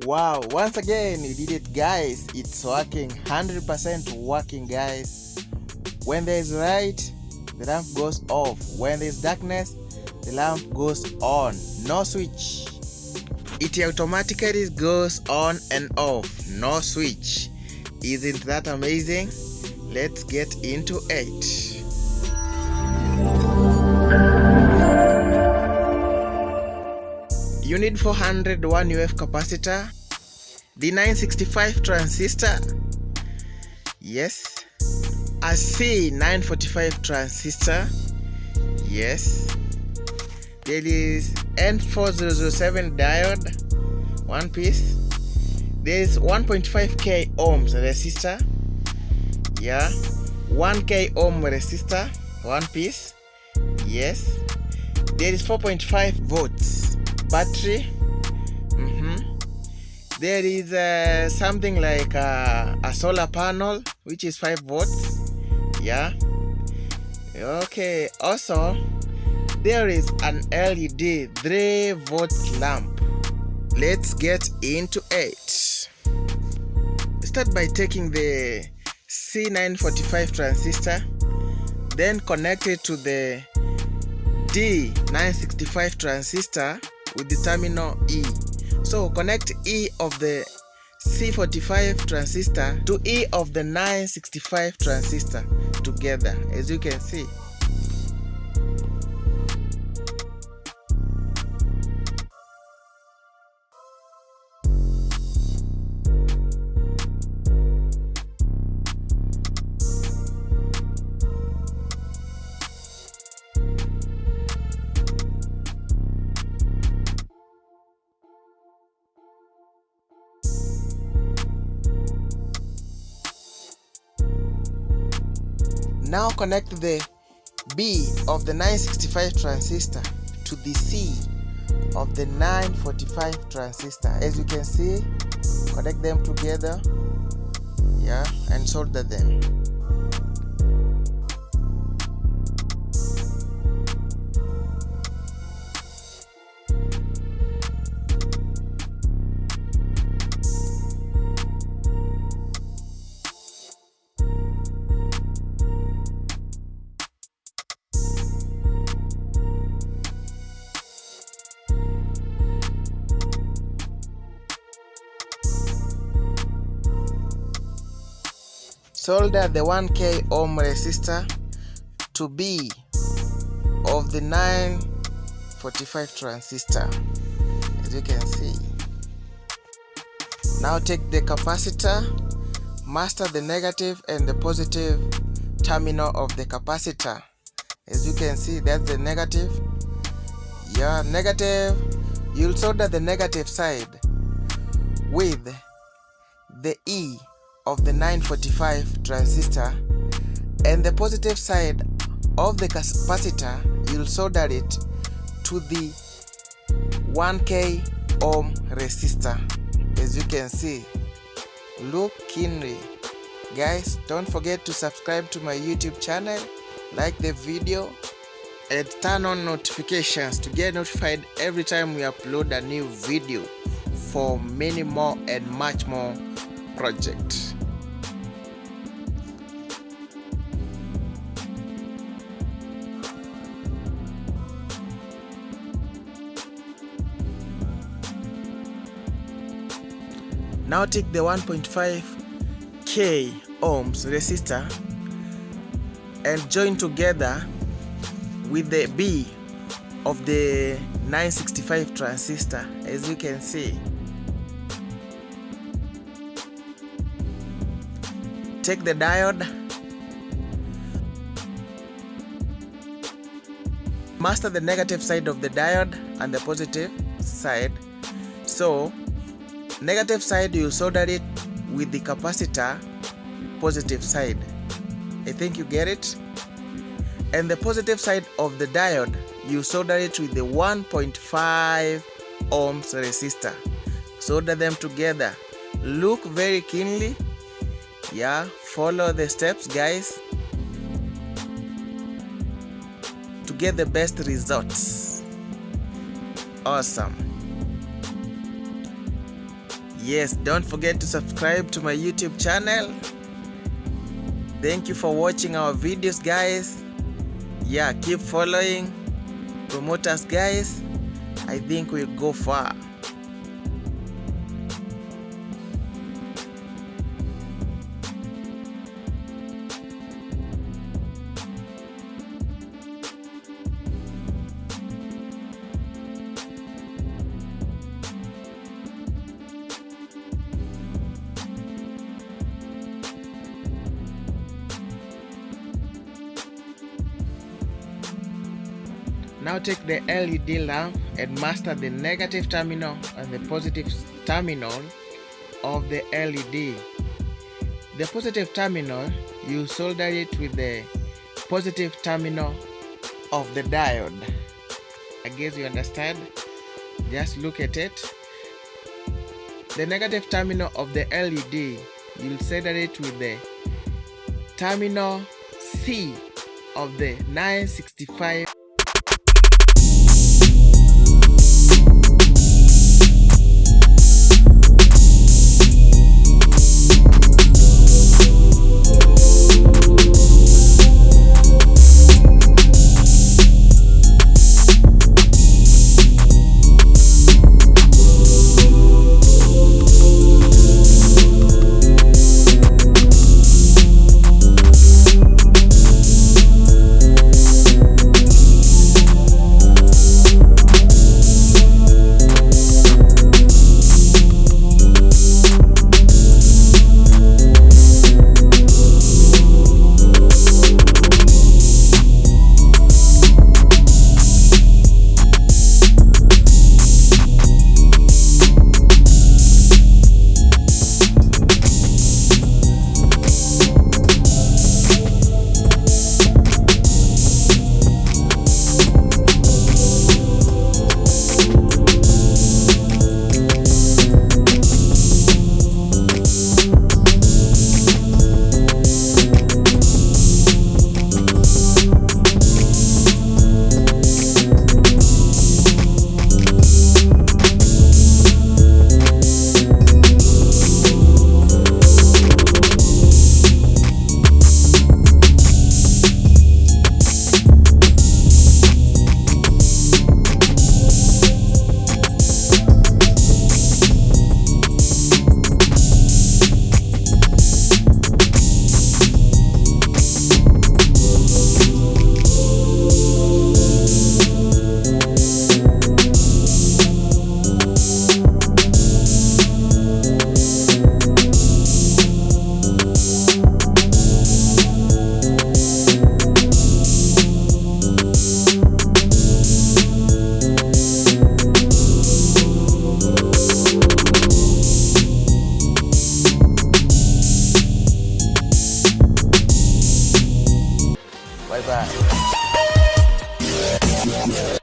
Wow, once again we did it, guys. It's working, 100% working, guys. When there is light, the lamp goes off. When there is darkness, the lamp goes on. No switch. It automatically goes on and off. No switch. Isn't that amazing? Let's get into it. You need 401 UF capacitor, the 965 transistor, yes, a C945 transistor, yes, there is N4007 diode, one piece, there is 1.5k ohms resistor, yeah, 1k ohm resistor, one piece, yes, there is 4.5 volts battery, there is something like a solar panel which is 5 volts, yeah, okay. Also there is an LED 3 volts lamp. Let's get into it. Start by taking the C945 transistor, then connect it to the D965 transistor with the terminal E. So connect E of the C45 transistor to E of the 965 transistor together, as you can see. Now connect the B of the 965 transistor to the C of the 945 transistor. As you can see, connect them together, yeah, and solder them. Solder the 1k ohm resistor to B of the 945 transistor, as you can see. Now take the capacitor, master the negative and the positive terminal of the capacitor. As you can see, that's the negative. Yeah, negative. You'll solder the negative side with the E of the 945 transistor, and the positive side of the capacitor you'll solder it to the 1k ohm resistor, as you can see. Look keenly, guys. Don't forget to subscribe to my YouTube channel, like the video, and turn on notifications to get notified every time we upload a new video for many more and much more projects. Now take the 1.5k ohms resistor and join together with the B of the 965 transistor, as you can see. Take the diode, master the negative side of the diode and the positive side. So negative side you solder it with the capacitor positive side. I think you get it. And the positive side of the diode you solder it with the 1.5 ohms resistor. Solder them together. Look very keenly. Yeah, follow the steps, guys, to get the best results. Awesome. Yes, don't forget to subscribe to my YouTube channel. Thank you for watching our videos, guys. Yeah, keep following, promote us, guys. I think we'll go far. Now take the LED lamp and master the negative terminal and the positive terminal of the LED. The positive terminal, you solder it with the positive terminal of the diode. I guess you understand. Just look at it. The negative terminal of the LED, you'll solder it with the terminal C of the 965. Bye-bye.